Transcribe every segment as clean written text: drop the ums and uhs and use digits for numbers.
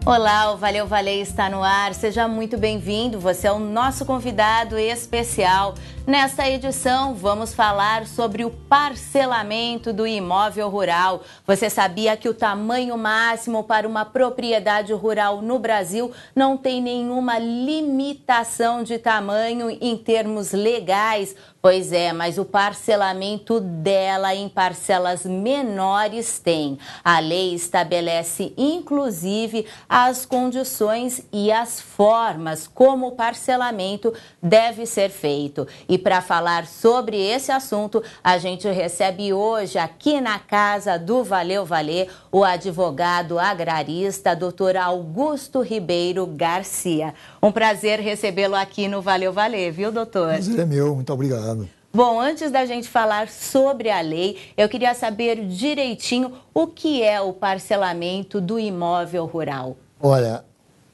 Olá, o Valeu Valer está no ar. Seja muito bem-vindo. Você é o nosso convidado especial. Nesta edição, vamos falar sobre o parcelamento do imóvel rural. Você sabia que o tamanho máximo para uma propriedade rural no Brasil não tem nenhuma limitação de tamanho em termos legais? Pois é, mas o parcelamento dela em parcelas menores tem. A lei estabelece, inclusive, as condições e as formas como o parcelamento deve ser feito. E para falar sobre esse assunto, a gente recebe hoje aqui na casa do Valeu Valer o advogado agrarista, Dr. Augusto Ribeiro Garcia. Um prazer recebê-lo aqui no Valeu Valer, viu, doutor? Prazer é meu, muito obrigado. Bom, antes da gente falar sobre a lei, eu queria saber direitinho o que é o parcelamento do imóvel rural. Olha,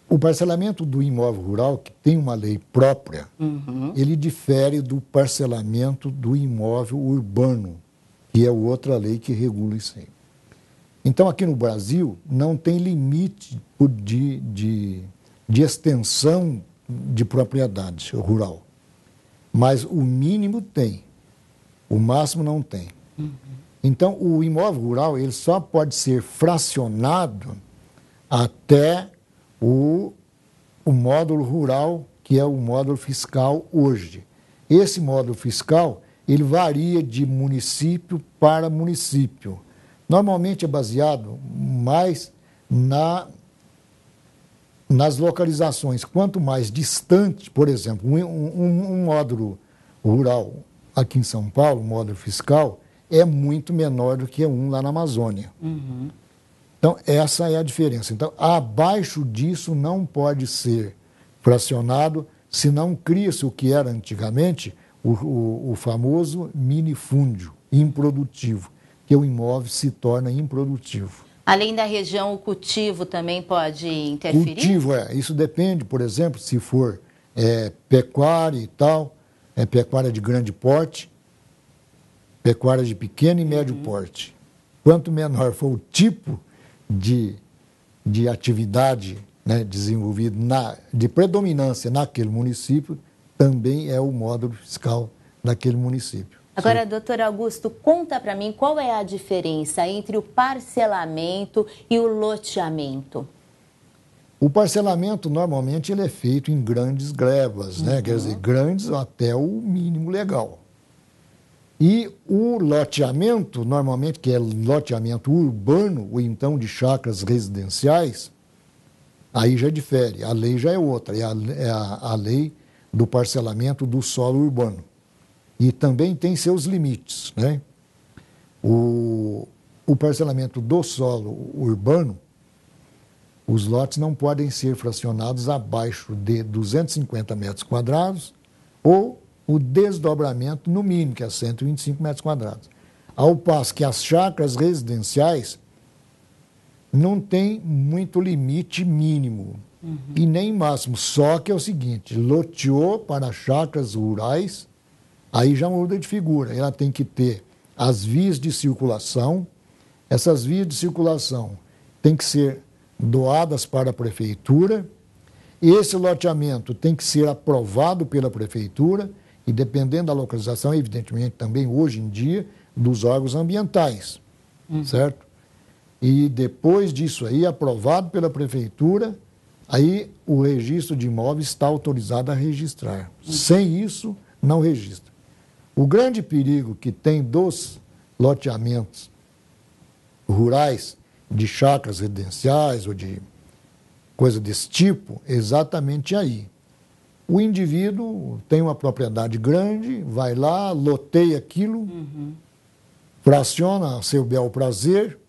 o parcelamento do imóvel rural, que tem uma lei própria, ele difere do parcelamento do imóvel urbano, que é outra lei que regula isso aí. Então, aqui no Brasil, não tem limite de extensão de propriedade rural. Mas o mínimo tem, o máximo não tem. Então, o imóvel rural ele só pode ser fracionado até o módulo rural, que é o módulo fiscal hoje. Esse módulo fiscal, ele varia de município para município. Normalmente é baseado mais nas localizações. Quanto mais distante, por exemplo, um módulo rural aqui em São Paulo, um módulo fiscal, é muito menor do que um lá na Amazônia. Então, essa é a diferença. Então, abaixo disso não pode ser fracionado, senão cria-se o que era antigamente o famoso minifúndio improdutivo, que o imóvel se torna improdutivo. Além da região, o cultivo também pode interferir? Cultivo, isso depende, por exemplo, se for pecuária e tal, pecuária de grande porte, pecuária de pequeno e médio porte. Quanto menor for o tipo de atividade, né, desenvolvida de predominância naquele município, também é o módulo fiscal daquele município. Agora, Sim. doutor Augusto, conta para mim qual é a diferença entre o parcelamento e o loteamento. O parcelamento, normalmente, ele é feito em grandes glebas, né? Quer dizer, grandes até o mínimo legal. E o loteamento, normalmente, que é loteamento urbano, ou então de chácaras residenciais, aí já difere. A lei já é outra, é a lei do parcelamento do solo urbano. E também tem seus limites, né? O parcelamento do solo urbano, os lotes não podem ser fracionados abaixo de 250 metros quadrados ou o desdobramento no mínimo, que é 125 metros quadrados. Ao passo que as chácaras residenciais não tem muito limite mínimo e nem máximo, só que é o seguinte, loteou para chácaras rurais, aí já muda de figura. Ela tem que ter as vias de circulação. Essas vias de circulação têm que ser doadas para a prefeitura. Esse loteamento tem que ser aprovado pela prefeitura e, dependendo da localização, evidentemente, também hoje em dia, dos órgãos ambientais, certo? E depois disso aí, aprovado pela prefeitura, aí o registro de imóveis está autorizado a registrar. Sem isso, não registra. O grande perigo que tem dos loteamentos rurais, de chácaras residenciais ou de coisa desse tipo, é exatamente aí. O indivíduo tem uma propriedade grande, vai lá, loteia aquilo, fraciona a seu bel prazer,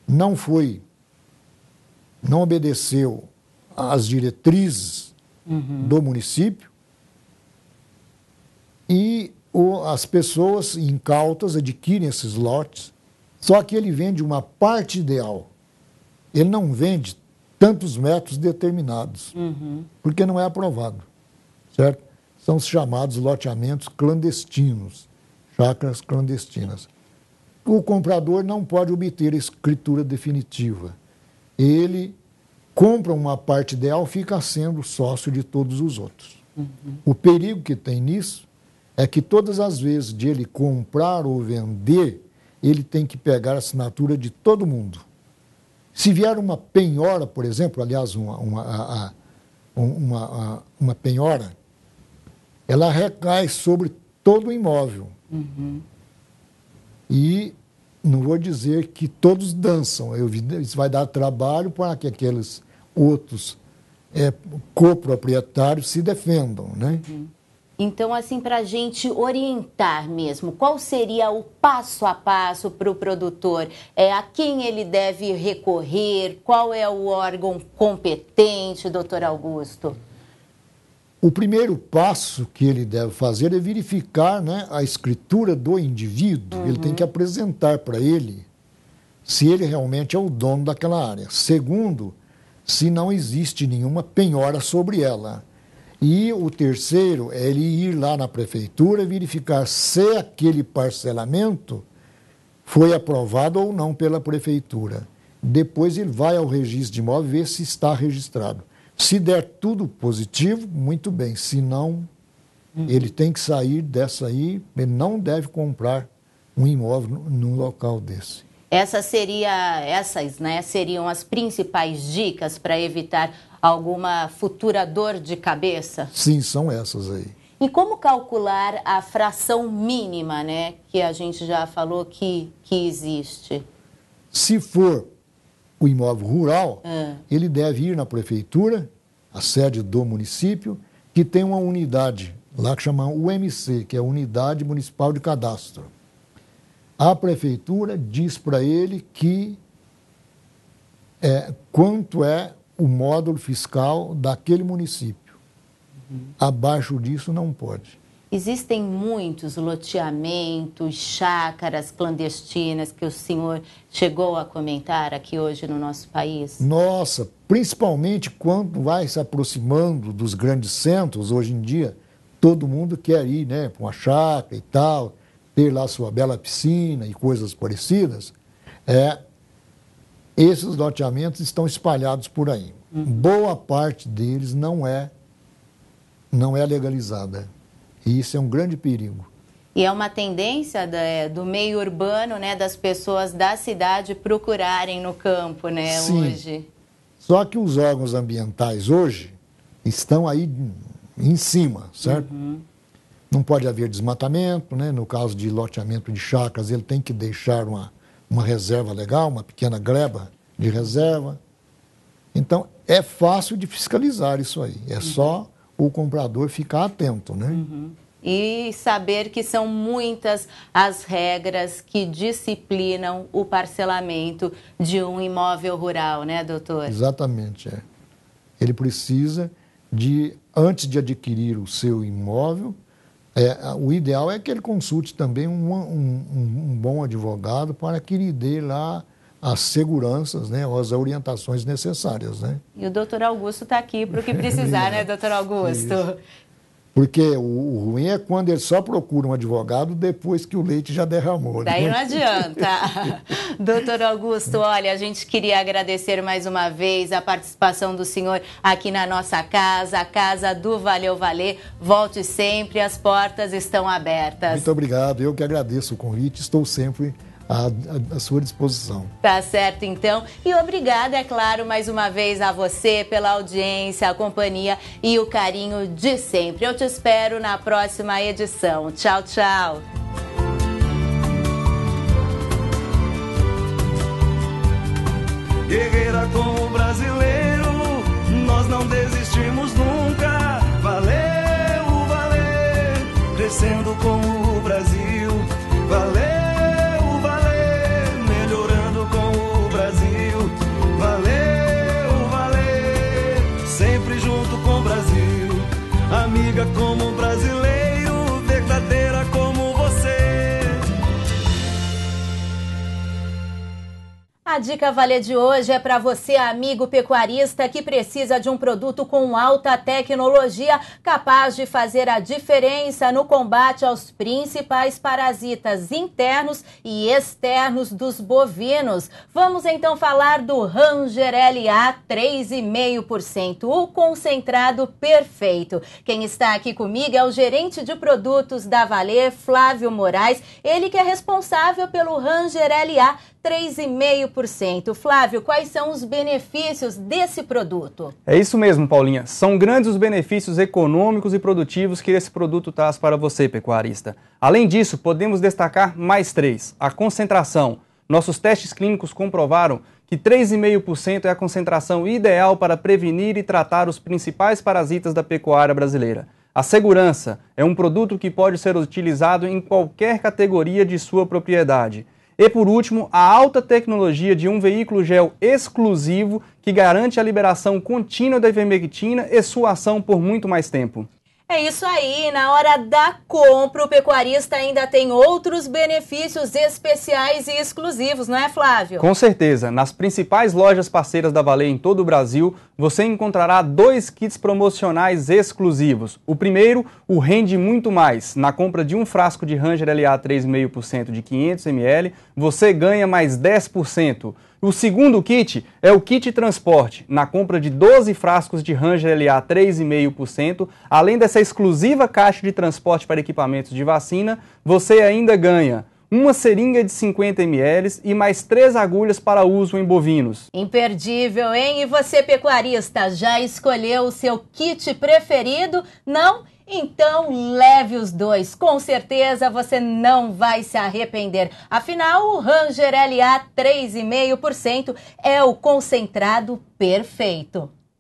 não obedeceu às diretrizes do município e as pessoas incautas adquirem esses lotes, só que ele vende uma parte ideal. Ele não vende tantos metros determinados, porque não é aprovado, certo? São os chamados loteamentos clandestinos, chácaras clandestinas. O comprador não pode obter a escritura definitiva. Ele compra uma parte ideal, fica sendo sócio de todos os outros. O perigo que tem nisso é que todas as vezes de ele comprar ou vender, ele tem que pegar a assinatura de todo mundo. Se vier uma penhora, por exemplo, aliás, uma penhora, ela recai sobre todo o imóvel. E não vou dizer que todos dançam, isso vai dar trabalho para que aqueles outros coproprietários se defendam, né? Então, assim, para a gente orientar mesmo, qual seria o passo a passo para o produtor? A quem ele deve recorrer? Qual é o órgão competente, doutor Augusto? O primeiro passo que ele deve fazer é verificar, né, a escritura do indivíduo. Ele tem que apresentar para ele se ele realmente é o dono daquela área. Segundo, se não existe nenhuma penhora sobre ela. E o terceiro é ele ir lá na prefeitura e verificar se aquele parcelamento foi aprovado ou não pela prefeitura. Depois ele vai ao registro de imóvel e vê se está registrado. Se der tudo positivo, muito bem. Se não, ele tem que sair dessa aí, ele não deve comprar um imóvel num local desse. Essas seriam as principais dicas para evitar alguma futura dor de cabeça? Sim, são essas aí. E como calcular a fração mínima, né, que a gente já falou que existe? Se for o imóvel rural, ele deve ir na prefeitura, a sede do município, que tem uma unidade lá que chama UMC, que é a Unidade Municipal de Cadastro. A prefeitura diz para ele que quanto é o módulo fiscal daquele município. Abaixo disso não pode. Existem muitos loteamentos, chácaras clandestinas que o senhor chegou a comentar aqui hoje no nosso país? Nossa, principalmente quando vai se aproximando dos grandes centros, hoje em dia, todo mundo quer ir, né, para uma chácara e tal, ter lá sua bela piscina e coisas parecidas. Esses loteamentos estão espalhados por aí. Boa parte deles não é legalizada. E isso é um grande perigo. E é uma tendência do meio urbano, né, das pessoas da cidade procurarem no campo, né, sim, hoje. Só que os órgãos ambientais hoje estão aí em cima, certo? Não pode haver desmatamento, né? No caso de loteamento de chácaras, ele tem que deixar uma reserva legal, uma pequena gleba de reserva. Então, é fácil de fiscalizar isso aí. É só o comprador ficar atento, né? E saber que são muitas as regras que disciplinam o parcelamento de um imóvel rural, né, doutor? Exatamente, Ele precisa antes de adquirir o seu imóvel, o ideal é que ele consulte também um bom advogado para que lhe dê lá as seguranças, né, ou as orientações necessárias, né? E o doutor Augusto está aqui para o que precisar, né, doutor Augusto? Isso. Porque o ruim é quando ele só procura um advogado depois que o leite já derramou. Daí né? não adianta. Doutor Augusto, olha, a gente queria agradecer mais uma vez a participação do senhor aqui na nossa casa, a casa do Valeu Valer. Volte sempre, as portas estão abertas. Muito obrigado, eu que agradeço o convite, estou sempre à sua disposição. Tá certo, então. E obrigada, é claro, mais uma vez a você pela audiência, a companhia e o carinho de sempre. Eu te espero na próxima edição. Tchau, tchau. Guerreira como brasileiro, nós não desistimos nunca. Valeu, valeu, crescendo como o Brasil. Valeu. Amiga como brasileiro, verdadeira como você. A dica Valer de hoje é para você, amigo pecuarista, que precisa de um produto com alta tecnologia capaz de fazer a diferença no combate aos principais parasitas internos e externos dos bovinos. Vamos então falar do Ranger LA 3,5%, o concentrado perfeito. Quem está aqui comigo é o gerente de produtos da Valer, Flávio Moraes, ele que é responsável pelo Ranger LA 3,5%. Flávio, quais são os benefícios desse produto? É isso mesmo, Paulinha. São grandes os benefícios econômicos e produtivos que esse produto traz para você, pecuarista. Além disso, podemos destacar mais 3. A concentração. Nossos testes clínicos comprovaram que 3,5% é a concentração ideal para prevenir e tratar os principais parasitas da pecuária brasileira. A segurança é um produto que pode ser utilizado em qualquer categoria de sua propriedade. E, por último, a alta tecnologia de um veículo gel exclusivo que garante a liberação contínua da ivermectina e sua ação por muito mais tempo. É isso aí, na hora da compra o pecuarista ainda tem outros benefícios especiais e exclusivos, não é, Flávio? Com certeza, nas principais lojas parceiras da Valer em todo o Brasil, você encontrará 2 kits promocionais exclusivos. O primeiro, o Rende Muito Mais. Na compra de um frasco de Ranger LA 3,5% de 500 ml, você ganha mais 10%. O segundo kit é o kit transporte. Na compra de 12 frascos de Ranger LA 3,5%, além dessa exclusiva caixa de transporte para equipamentos de vacina, você ainda ganha uma seringa de 50 ml e mais 3 agulhas para uso em bovinos. Imperdível, hein? E você, pecuarista, já escolheu o seu kit preferido? Não? Então leve os 2, com certeza você não vai se arrepender. Afinal, o Ranger LA 3,5% é o concentrado perfeito.